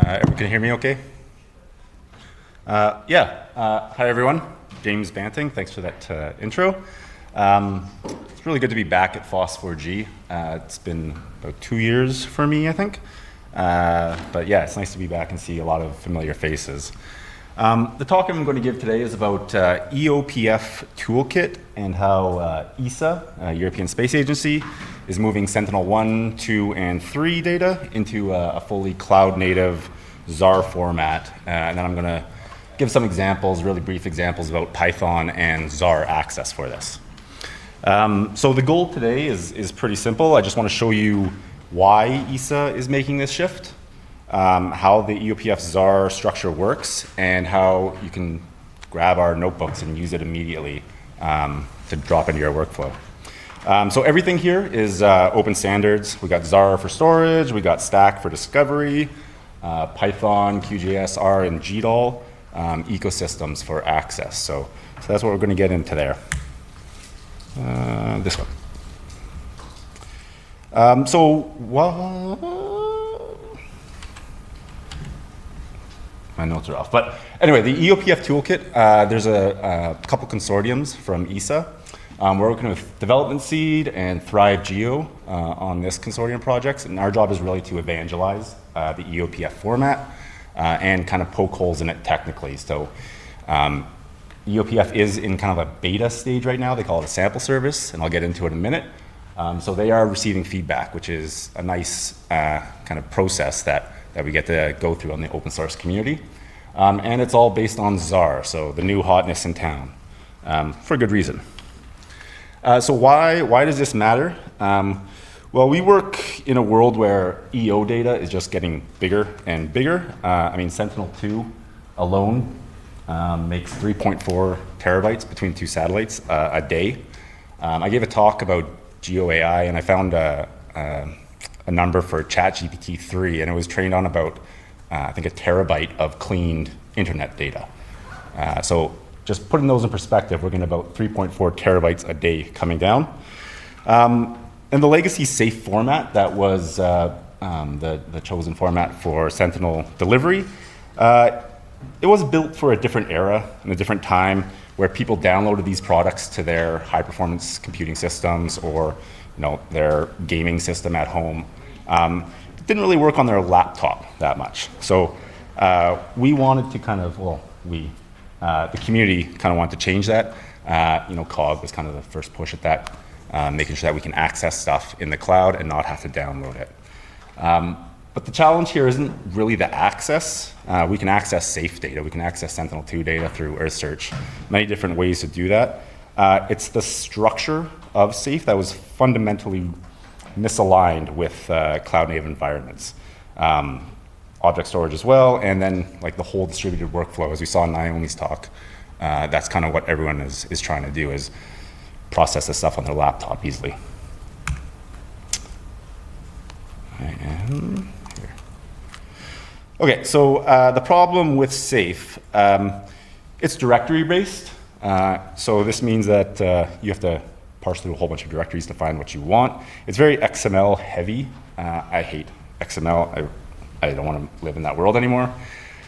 Everyone can hear me okay? Hi everyone. James Banting, thanks for that intro. It's really good to be back at FOSS4G. It's been about 2 years for me, I think. But yeah, it's nice to be back and see a lot of familiar faces. The talk I'm going to give today is about EOPF Toolkit and how ESA, European Space Agency, is moving Sentinel 1, 2, and 3 data into a fully cloud-native Zarr format. And then I'm going to give some examples, really brief examples about Python and Zarr access for this. So the goal today is pretty simple. I just want to show you why ESA is making this shift, how the EOPF Zarr structure works, and how you can grab our notebooks and use it immediately to drop into your workflow. So everything here is open standards. We got Zarr for storage, we got Stack for discovery, Python, QGIS, R, and GDAL ecosystems for access. So that's what we're going to get into there. This one. My notes are off. But anyway, the EOPF Toolkit, there's a couple consortiums from ESA. We're working with Development Seed and Thrive Geo on this consortium projects, and our job is really to evangelize the EOPF format and kind of poke holes in it technically. So EOPF is in kind of a beta stage right now. They call it a sample service, and I'll get into it in a minute. So they are receiving feedback, which is a nice kind of process that we get to go through on the open source community. And it's all based on Zarr, so the new hotness in town, for good reason. So why does this matter? Well, we work in a world where EO data is just getting bigger and bigger. I mean, Sentinel-2 alone makes 3.4 terabytes between 2 satellites a day. I gave a talk about GeoAI, and I found a number for ChatGPT-3, and it was trained on about, I think, 1 terabyte of cleaned internet data. So just putting those in perspective, we're getting about 3.4 terabytes a day coming down. And the legacy safe format that was the chosen format for Sentinel delivery, it was built for a different era and a different time where people downloaded these products to their high performance computing systems or their gaming system at home. It didn't really work on their laptop that much. So we wanted to kind of, the community kind of wanted to change that. COG was kind of the first push at that, making sure that we can access stuff in the cloud and not have to download it. But the challenge here isn't really the access. We can access safe data. We can access Sentinel-2 data through Earth Search. Many different ways to do that. It's the structure of safe that was fundamentally misaligned with cloud-native environments. Object storage as well, and then like the whole distributed workflow, as we saw in Naomi's talk. That's kind of what everyone is trying to do, is process this stuff on their laptop easily. And here. Okay, so the problem with SAFE, it's directory based. So this means that you have to parse through a whole bunch of directories to find what you want. It's very XML heavy. I hate XML. I don't want to live in that world anymore.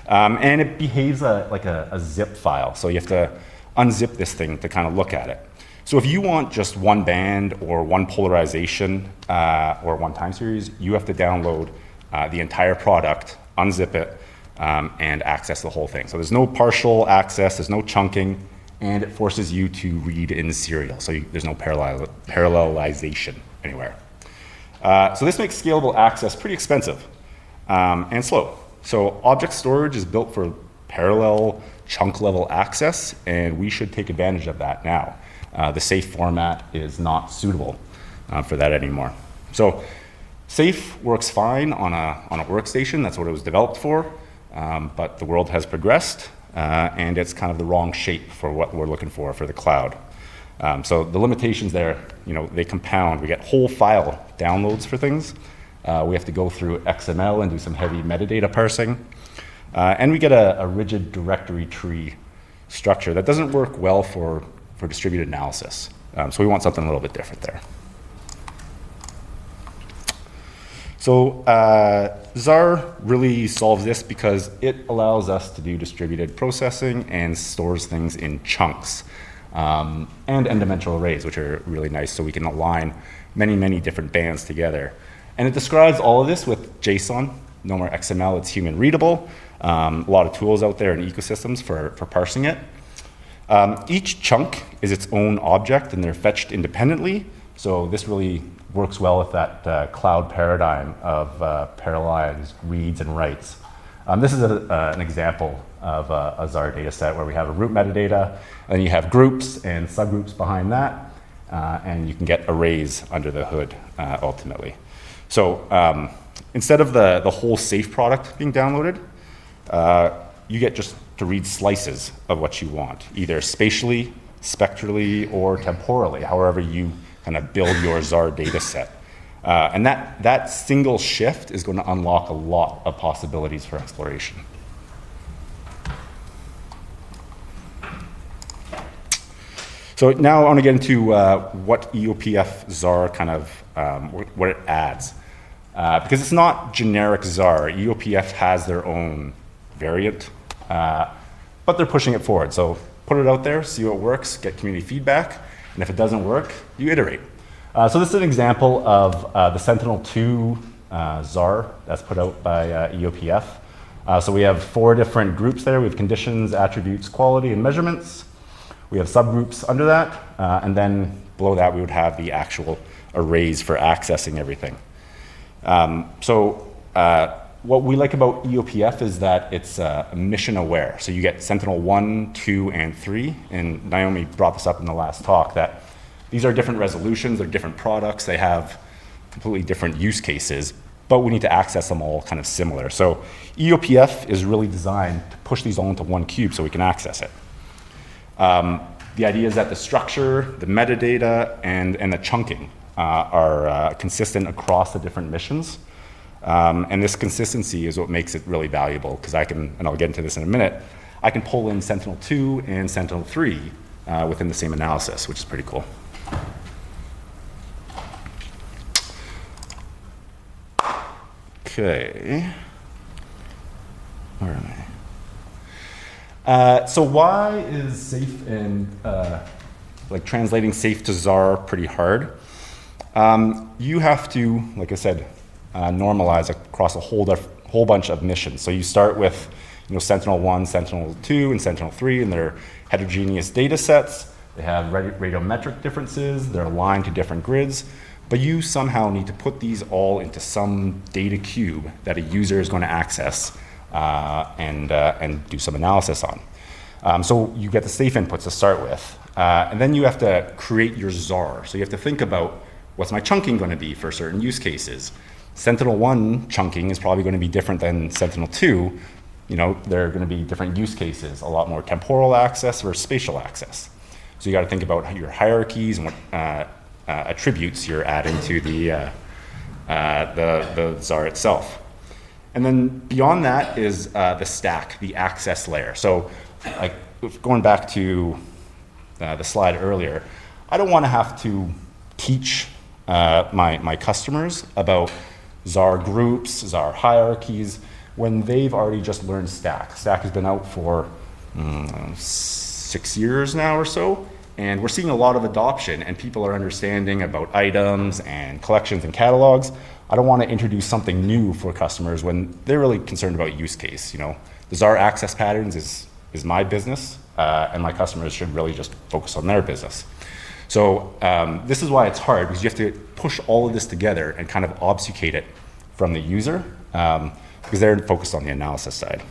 And it behaves like a zip file. So you have to unzip this thing to kind of look at it. So if you want just one band or one polarization or one time series, you have to download the entire product, unzip it, and access the whole thing. So there's no partial access, there's no chunking, and it forces you to read in serial. So there's no parallelization anywhere. So this makes scalable access pretty expensive and slow. So object storage is built for parallel chunk level access, and we should take advantage of that now. The safe format is not suitable for that anymore. So safe works fine on a workstation. That's what it was developed for. But the world has progressed, and it's kind of the wrong shape for what we're looking for the cloud. So the limitations there, they compound. We get whole file downloads for things. We have to go through XML and do some heavy metadata parsing. And we get a rigid directory tree structure that doesn't work well for distributed analysis. So we want something a little bit different there. So Zarr really solves this because it allows us to do distributed processing and stores things in chunks and n-dimensional arrays, which are really nice, so we can align many, many different bands together. And it describes all of this with JSON, no more XML, it's human readable. A lot of tools out there and ecosystems for parsing it. Each chunk is its own object and they're fetched independently. So this really works well with that cloud paradigm of parallelized reads and writes. This is an example of a Zarr data set where we have a root metadata, and then you have groups and subgroups behind that, and you can get arrays under the hood ultimately. So instead of the whole safe product being downloaded, you get just to read slices of what you want, either spatially, spectrally, or temporally, however you kind of build your Zarr data set. And that single shift is going to unlock a lot of possibilities for exploration. So now I want to get into what EOPF Zarr kind of, what it adds. Because it's not generic Zarr. EOPF has their own variant, but they're pushing it forward. So put it out there, see what works, get community feedback, and if it doesn't work, you iterate. So this is an example of the Sentinel-2 Zarr that's put out by EOPF. So we have 4 different groups there. We have conditions, attributes, quality, and measurements. We have subgroups under that, and then below that we would have the actual arrays for accessing everything. What we like about EOPF is that it's mission aware. So you get Sentinel 1, 2, and 3, and Naomi brought this up in the last talk, that these are different resolutions, they're different products, they have completely different use cases, but we need to access them all kind of similar. So EOPF is really designed to push these all into one cube so we can access it. The idea is that the structure, the metadata, and the chunking are consistent across the different missions. And this consistency is what makes it really valuable, because I can, and I'll get into this in a minute, I can pull in Sentinel-2 and Sentinel-3 within the same analysis, which is pretty cool. Okay, where am I? So why is safe and like translating safe to Zarr pretty hard? You have to, like I said, normalize across a whole bunch of missions. So you start with Sentinel-1, Sentinel-2, and Sentinel-3, and they're heterogeneous data sets. They have radiometric differences. They're aligned to different grids. But you somehow need to put these all into some data cube that a user is going to access and do some analysis on. So you get the safe inputs to start with. And then you have to create your Zarr. So you have to think about, what's my chunking going to be for certain use cases? Sentinel-1 chunking is probably going to be different than Sentinel-2. There are going to be different use cases, a lot more temporal access versus spatial access. So you got to think about your hierarchies and what attributes you're adding to the Zarr itself. And then beyond that is the stack, the access layer. So like going back to the slide earlier, I don't want to have to teach my customers about Zarr groups, Zarr hierarchies, when they've already just learned Stack. Stack has been out for 6 years now or so, and we're seeing a lot of adoption, and people are understanding about items and collections and catalogs. I don't want to introduce something new for customers when they're really concerned about use case. The Zarr access patterns is my business, and my customers should really just focus on their business. So this is why it's hard, because you have to push all of this together and kind of obfuscate it from the user, because they're focused on the analysis side.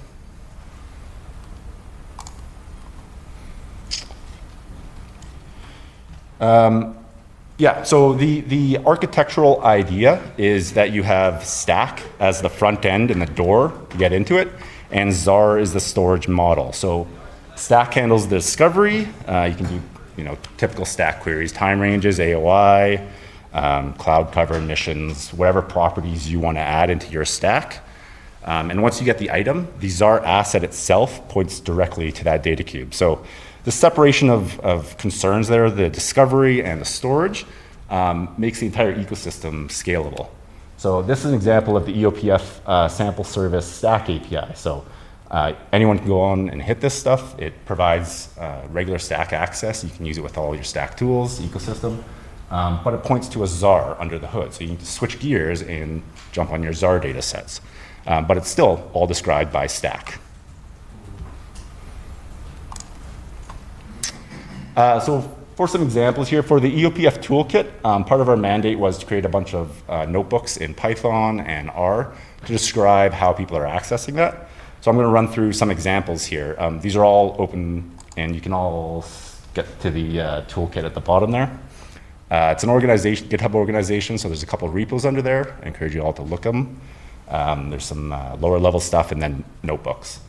So the architectural idea is that you have Stack as the front end and the door to get into it, and Zarr is the storage model. So Stack handles the discovery. You can do typical Stack queries, time ranges, AOI, cloud cover missions, whatever properties you want to add into your stack. And once you get the item, the Zarr asset itself points directly to that data cube. So the separation of concerns there, the discovery and the storage, makes the entire ecosystem scalable. So this is an example of the EOPF sample service stack API. So anyone can go on and hit this stuff. It provides regular stack access. You can use it with all your stack tools, ecosystem. But it points to a Zarr under the hood. So you need to switch gears and jump on your Zarr data sets. But it's still all described by stack. So for some examples here, for the EOPF Toolkit, part of our mandate was to create a bunch of notebooks in Python and R to describe how people are accessing that. So I'm going to run through some examples here. These are all open, and you can all get to the toolkit at the bottom there. It's an organization, GitHub organization, so there's a couple of repos under there. I encourage you all to look them. There's some lower level stuff and then notebooks.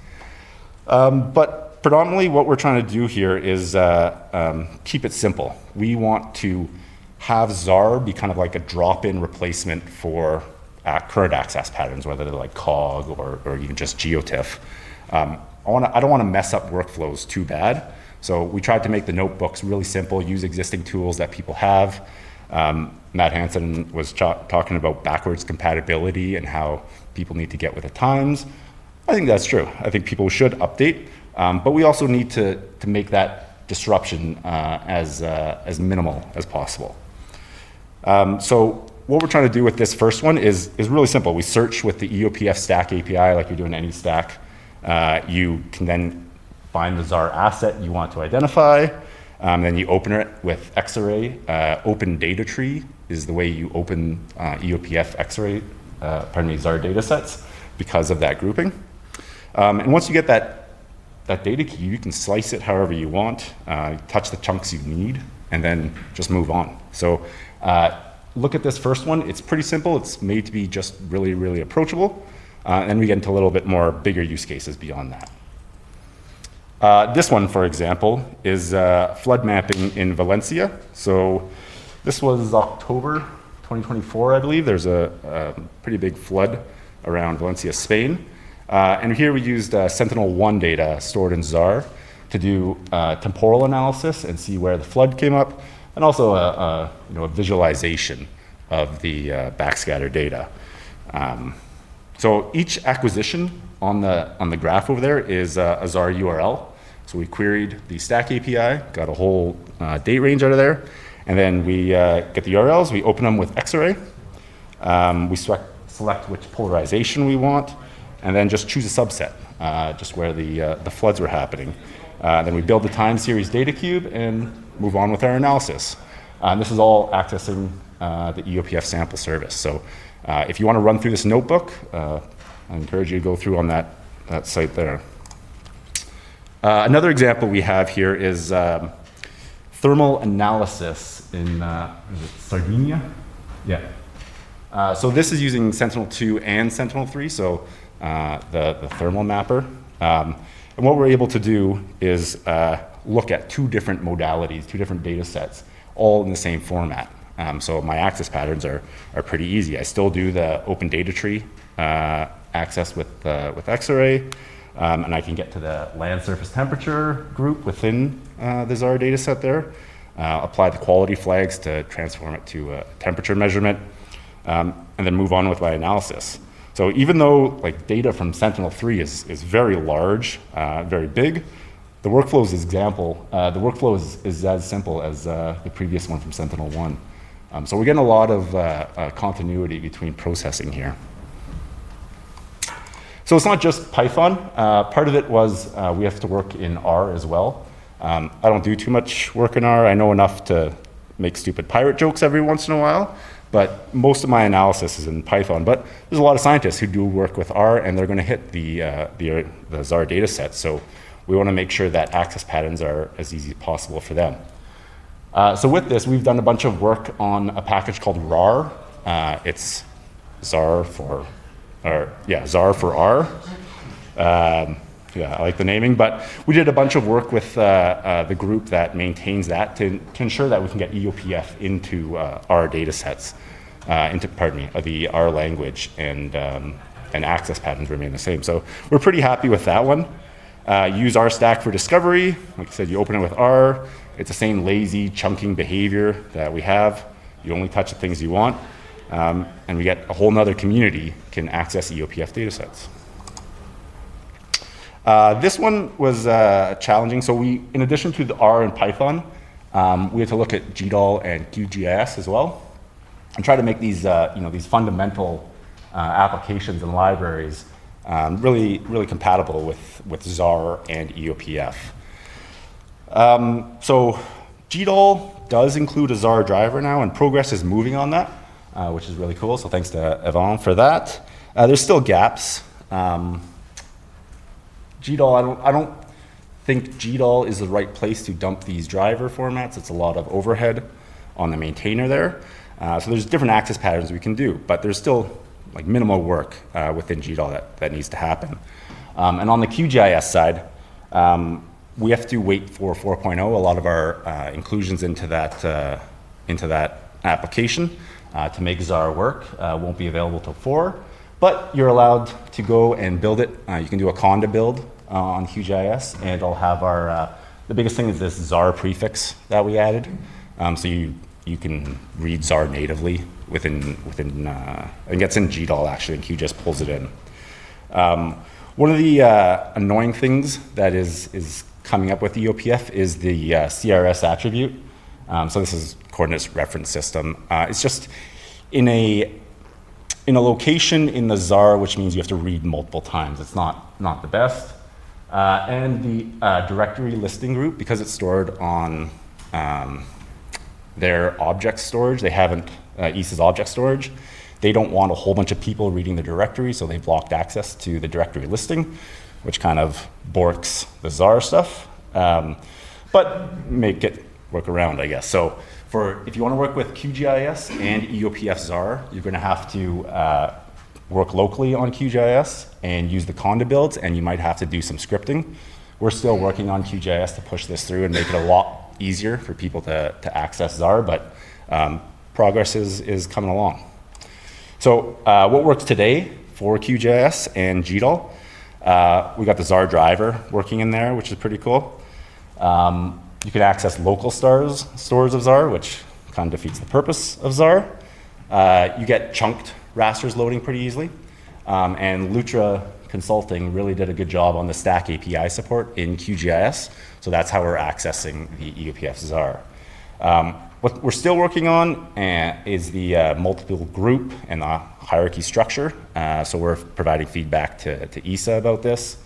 But predominantly what we're trying to do here is keep it simple. We want to have Zarr be kind of like a drop-in replacement for current access patterns, whether they're like COG or even just GeoTIFF. I don't want to mess up workflows too bad. So we tried to make the notebooks really simple, use existing tools that people have. Matt Hansen was talking about backwards compatibility and how people need to get with the times. I think that's true. I think people should update, but we also need to make that disruption as minimal as possible. So what we're trying to do with this first one is really simple. We search with the EOPF stack API like you're doing any stack. You can then find the Zarr asset you want to identify. Then you open it with Xarray. Open data tree is the way you open EOPF Xarray, Zarr data sets because of that grouping. And once you get that data key, you can slice it however you want, touch the chunks you need, and then just move on. So look at this first one. It's pretty simple. It's made to be just really, really approachable. And then we get into a little bit more bigger use cases beyond that. This one, for example, is flood mapping in Valencia. So this was October 2024, I believe. There's a pretty big flood around Valencia, Spain. And here we used Sentinel-1 data stored in Zarr to do temporal analysis and see where the flood came up, and also a visualization of the backscatter data. So each acquisition on the graph over there is a Zarr URL. So we queried the stack API, got a whole date range out of there, and then we get the URLs, we open them with Xarray, we select which polarization we want, and then just choose a subset, just where the floods were happening. Then we build the time series data cube and move on with our analysis. This is all accessing the EOPF sample service. So if you want to run through this notebook, I encourage you to go through on that site there. Another example we have here is thermal analysis in is it Sardinia? Yeah. So this is using Sentinel-2 and Sentinel-3, so the thermal mapper. And what we're able to do is look at two different modalities, two different data sets, all in the same format. So my access patterns are pretty easy. I still do the open data tree access with Xarray, and I can get to the land surface temperature group within the Zarr data set there, apply the quality flags to transform it to a temperature measurement, and then move on with my analysis. So even though like data from Sentinel-3 is very large, very big, the workflow is as simple as the previous one from Sentinel-1. So we're getting a lot of continuity between processing here. So it's not just Python. Part of it was we have to work in R as well. I don't do too much work in R. I know enough to make stupid pirate jokes every once in a while, but most of my analysis is in Python. But there's a lot of scientists who do work with R, and they're going to hit the Zarr data set. So we want to make sure that access patterns are as easy as possible for them. So with this, we've done a bunch of work on a package called RAR. It's Zarr for R. Yeah, I like the naming, but we did a bunch of work with the group that maintains that to ensure that we can get EOPF into our data sets, the R language, and access patterns remain the same. So we're pretty happy with that one. Use R stack for discovery. Like I said, you open it with R. It's the same lazy chunking behavior that we have. You only touch the things you want. And we get a whole nother community can access EOPF datasets. This one was challenging. So we, in addition to the R and Python, we had to look at GDAL and QGIS as well, and try to make these, these fundamental applications and libraries really compatible with Zarr and EOPF. So GDAL does include a Zarr driver now, and progress is moving on that, which is really cool. So thanks to Yvonne for that. There's still gaps. GDAL, I don't think GDAL is the right place to dump these driver formats. It's a lot of overhead on the maintainer there. So there's different access patterns we can do, but there's still like minimal work within GDAL that needs to happen. And on the QGIS side, we have to wait for 4.0. A lot of our inclusions into that application to make Zarr work won't be available till 4. But you're allowed to go and build it. You can do a conda build on QGIS, and I'll have our, the biggest thing is this Zarr prefix that we added. So you can read Zarr natively within it gets in GDAL actually, and QGIS pulls it in. One of the annoying things that is coming up with EOPF is the CRS attribute. So this is coordinates reference system. It's just in a location in the Zarr, which means you have to read multiple times. It's not the best. And the directory listing group, because it's stored on their object storage, they haven't, ESA's object storage, they don't want a whole bunch of people reading the directory, so they've blocked access to the directory listing, which kind of borks the Zarr stuff, but make it work around, I guess. So if you want to work with QGIS and EOPF Zarr, you're going to have to work locally on QGIS and use the conda builds, and you might have to do some scripting. We're still working on QGIS to push this through and make it a lot easier for people to access Zarr, but progress is coming along. So what works today for QGIS and GDAL, we got the Zarr driver working in there, which is pretty cool. You can access local stores of Zarr, which kind of defeats the purpose of Zarr. You get chunked rasters loading pretty easily. And Lutra Consulting really did a good job on the Stack API support in QGIS. So that's how we're accessing the EOPF Zarr. What we're still working on is the multiple group and the hierarchy structure. So we're providing feedback to ESA about this.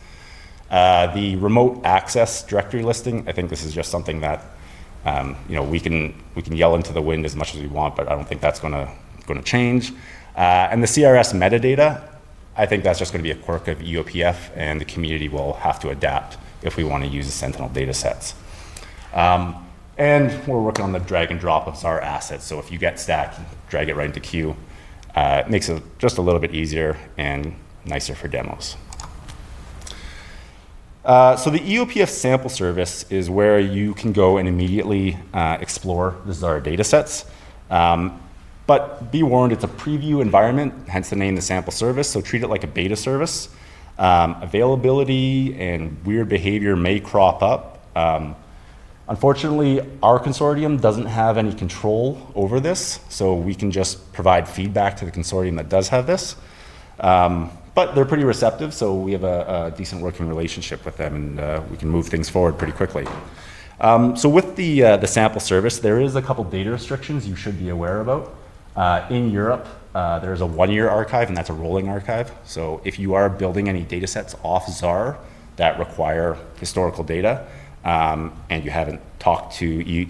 The remote access directory listing, I think this is just something that we can yell into the wind as much as we want, but I don't think that's going to change. And the CRS metadata, I think that's just going to be a quirk of EOPF, and the community will have to adapt if we want to use the Sentinel data sets. And we're working on the drag and drop of Zarr assets. So if you get stacked, drag it right into queue. It makes it just a little bit easier and nicer for demos. So the EOPF sample service is where you can go and immediately explore the Zarr data sets. But be warned, it's a preview environment, hence the name, the sample service, so treat it like a beta service. Availability and weird behavior may crop up. Unfortunately, our consortium doesn't have any control over this, so we can just provide feedback to the consortium that does have this. But they're pretty receptive, so we have a decent working relationship with them, and we can move things forward pretty quickly. So with the sample service, there is a couple data restrictions you should be aware about. In Europe, there's a 1-year archive, and that's a rolling archive. So if you are building any data sets off Zarr that require historical data, and you haven't talked to the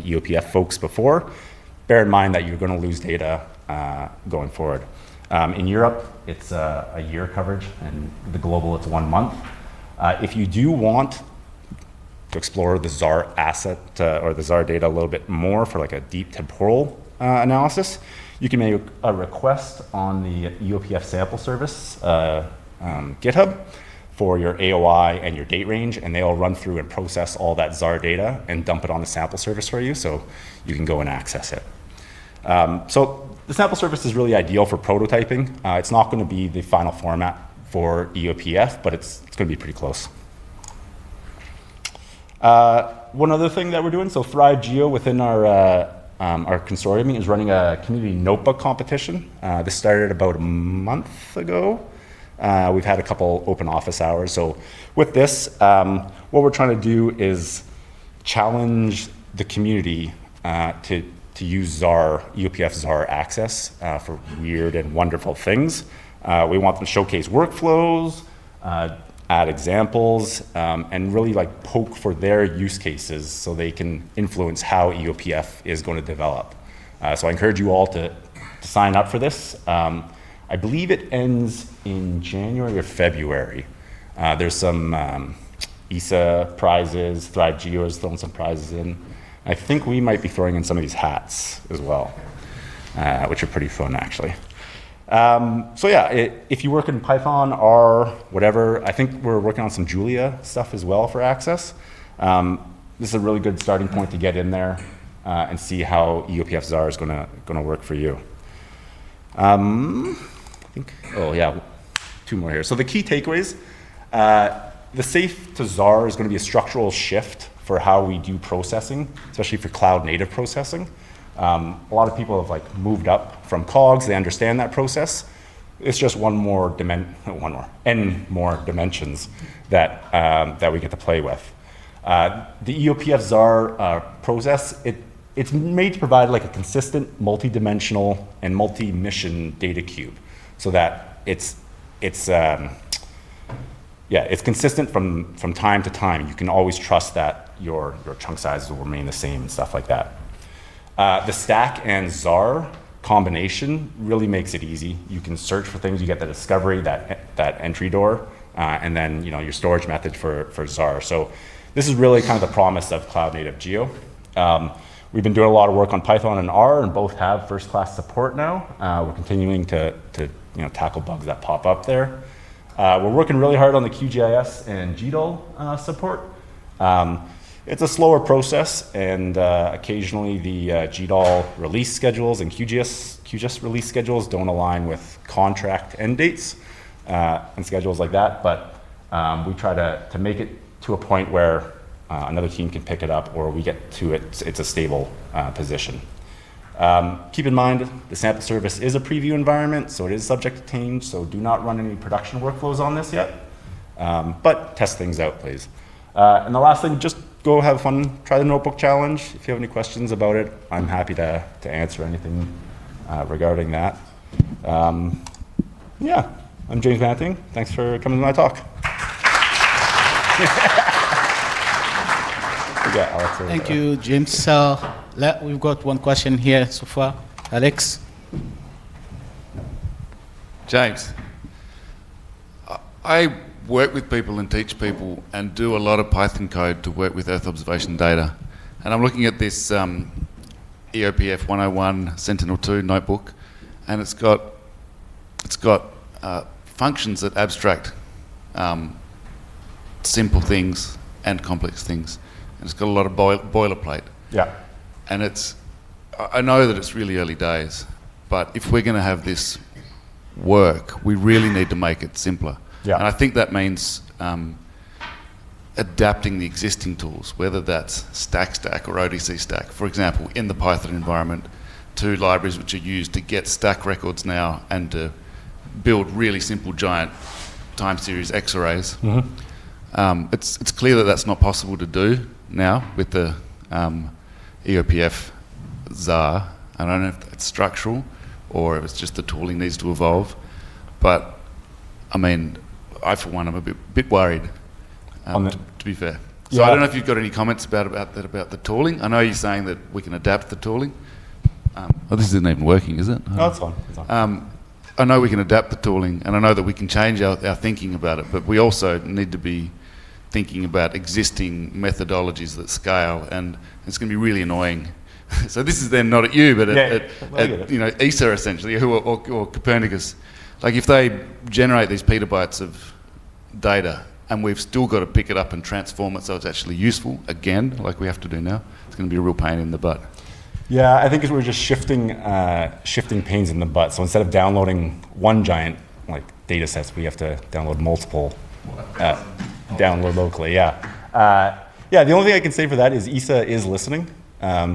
EOPF folks before, bear in mind that you're going to lose data going forward. In Europe, it's a year coverage, and the global, it's 1 month. If you do want to explore the Zarr asset or the Zarr data a little bit more for like a deep temporal analysis, you can make a request on the EOPF sample service GitHub for your AOI and your date range, and they'll run through and process all that Zarr data and dump it on the sample service for you, so you can go and access it. So the sample service is really ideal for prototyping. It's not going to be the final format for EOPF, but it's going to be pretty close. One other thing that we're doing, so Thrive Geo within our our consortium is running a community notebook competition. This started about a month ago. We've had a couple open office hours. So with this, what we're trying to do is challenge the community to use Zarr, EOPF Zarr access for weird and wonderful things. We want them to showcase workflows, add examples, and really like poke for their use cases so they can influence how EOPF is going to develop. So I encourage you all to sign up for this. I believe it ends in January or February. There's some ESA prizes, Thrive Geo is throwing some prizes in. I think we might be throwing in some of these hats as well, which are pretty fun actually. So yeah, if you work in Python, R, whatever, I think we're working on some Julia stuff as well for access. This is a really good starting point to get in there and see how EOPF Zarr is gonna work for you. I think, oh yeah, 2 more here. So the key takeaways, the safe to Zarr is gonna be a structural shift for how we do processing, especially for cloud native processing. A lot of people have like moved up from COGS, they understand that process. It's just n more dimensions that we get to play with. The EOPF Zarr process, it's made to provide like a consistent multi-dimensional and multi-mission data cube so that it's consistent from time to time. You can always trust that your chunk sizes will remain the same and stuff like that. The stack and Zarr combination really makes it easy. You can search for things, you get the discovery, that entry door, and then your storage method for Zarr. So this is really kind of the promise of cloud native Geo. We've been doing a lot of work on Python and R, and both have first-class support now. We're continuing to tackle bugs that pop up there. We're working really hard on the QGIS and GDAL support. It's a slower process, and occasionally the GDAL release schedules and QGIS release schedules don't align with contract end dates and schedules like that, but we try to make it to a point where another team can pick it up, or we get to it, it's a stable position. Keep in mind, the sample service is a preview environment, so it is subject to change, so do not run any production workflows on this yet, but test things out, please. And the last thing, just go have fun, try the notebook challenge. If you have any questions about it, I'm happy to answer anything regarding that. Yeah, I'm James Banting. Thanks for coming to my talk. Yeah, Alex, thank you, James. We've got one question here so far. Alex? James, I work with people and teach people and do a lot of Python code to work with Earth observation data. And I'm looking at this EOPF 101 Sentinel 2 notebook, and it's got functions that abstract simple things and complex things. And it's got a lot of boilerplate. Yeah. And I know that it's really early days, but if we're going to have this work, we really need to make it simpler. Yeah. And I think that means adapting the existing tools, whether that's Stack or ODC Stack, for example, in the Python environment, to libraries which are used to get stack records now and to build really simple giant time series X arrays. Mm-hmm. It's clear that that's not possible to do now with the EOPF Zarr. I don't know if it's structural or if it's just the tooling needs to evolve, but I mean, I for one am a bit worried, to be fair. So yeah. I don't know if you've got any comments about the tooling. I know you're saying that we can adapt the tooling. This isn't even working, is it? No, it's fine. It's fine. I know we can adapt the tooling, and I know that we can change our thinking about it, but we also need to be thinking about existing methodologies that scale, and it's going to be really annoying. So this is then not at you, but at ESA essentially, or Copernicus. Like if they generate these petabytes of data, and we've still got to pick it up and transform it so it's actually useful, again, like we have to do now, it's going to be a real pain in the butt. Yeah, I think we're just shifting pains in the butt. So instead of downloading one giant data sets, we have to download multiple, download locally. Yeah, the only thing I can say for that is ESA is listening.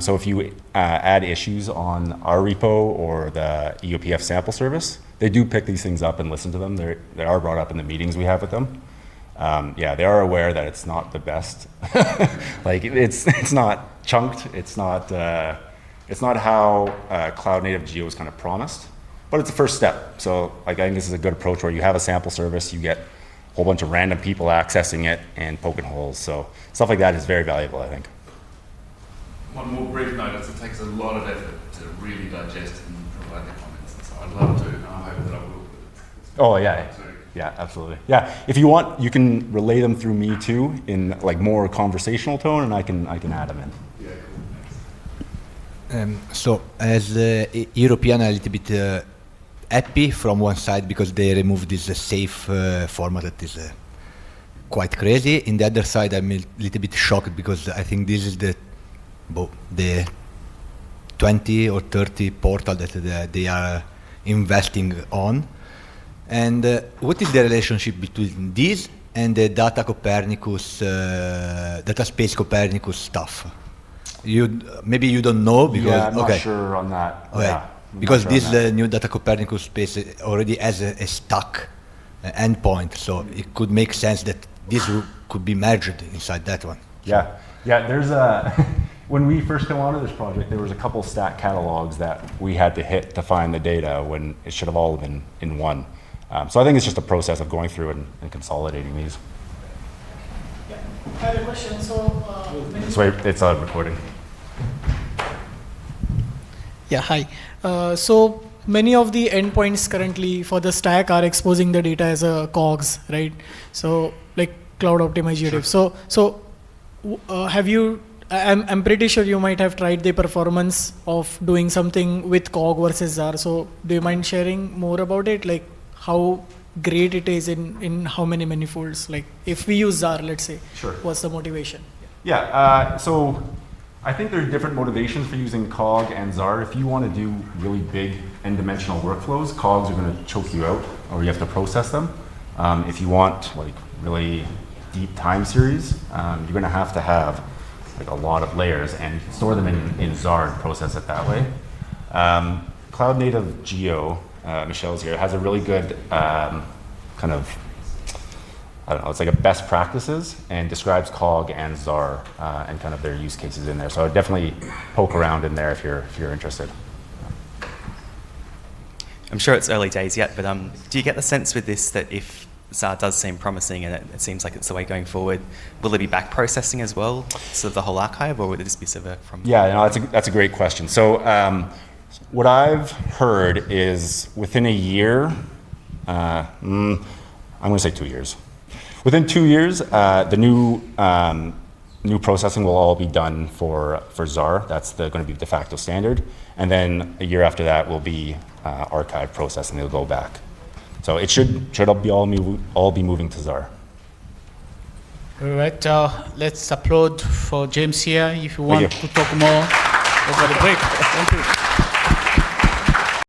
So if you add issues on our repo or the EOPF sample service, they do pick these things up and listen to them. They are brought up in the meetings we have with them. Yeah, they are aware that it's not the best. Like it's not chunked. It's not how cloud native geo is kind of promised, but it's the first step. So like I think this is a good approach where you have a sample service, you get a whole bunch of random people accessing it and poking holes. So stuff like that is very valuable, I think. One more brief note is it takes a lot of effort to really digest and provide the comments. And so I'd love to, and I hope that I will. Oh yeah. Yeah, absolutely. Yeah, if you want, you can relay them through me too in like more conversational tone, and I can add them in. Yeah, cool. Thanks. So as European, a little bit happy from one side because they removed this safe format that is quite crazy. In the other side, I'm a little bit shocked because I think this is the 20 or 30 portal that they are investing on. And what is the relationship between this and the Data Copernicus, Data Space Copernicus stuff? Maybe you don't know because Yeah, I'm not sure on that. Okay. Yeah, I'm because not sure this on that. new Data Copernicus space already has a stuck endpoint, so it could make sense that this could be merged inside that one. Yeah, there's a, when we first came onto this project, there was a couple stack catalogs that we had to hit to find the data when it should have all been in one. So I think it's just a process of going through and consolidating these. Yeah. I have a question. This way, it's a recording. Yeah, hi. So many of the endpoints currently for the stack are exposing the data as a COGS, right? So like cloud optimized GDF. So have you? I'm pretty sure you might have tried the performance of doing something with COG versus Zarr. So do you mind sharing more about it? Like how great it is in how many manifolds? Like if we use Zarr, let's say, Sure. what's the motivation? Yeah, so I think there's different motivations for using COG and Zarr. If you want to do really big n-dimensional workflows, COGs are going to choke you out, or you have to process them. If you want like really deep time series, you're going to have like a lot of layers, and you can store them in Zarr and process it that way. Cloud native geo, Michelle's here, has a really good kind of, I don't know, it's like a best practices and describes COG and Zarr and kind of their use cases in there. So I would definitely poke around in there if you're interested. I'm sure it's early days yet, but do you get the sense with this that if Zarr does seem promising and it seems like it's the way going forward, will it be back processing as well, sort of the whole archive, or would it just be sort of from? Yeah, no, that's a great question. So what I've heard is within a year, I'm going to say 2 years. Within 2 years, the new processing will all be done for Zarr. That's going to be the de facto standard. And then a year after that will be archive processing. It'll go back. So it should all be moving to Zarr. All right, let's applaud for James here if you Thank want you. to talk more over the break. Thank you.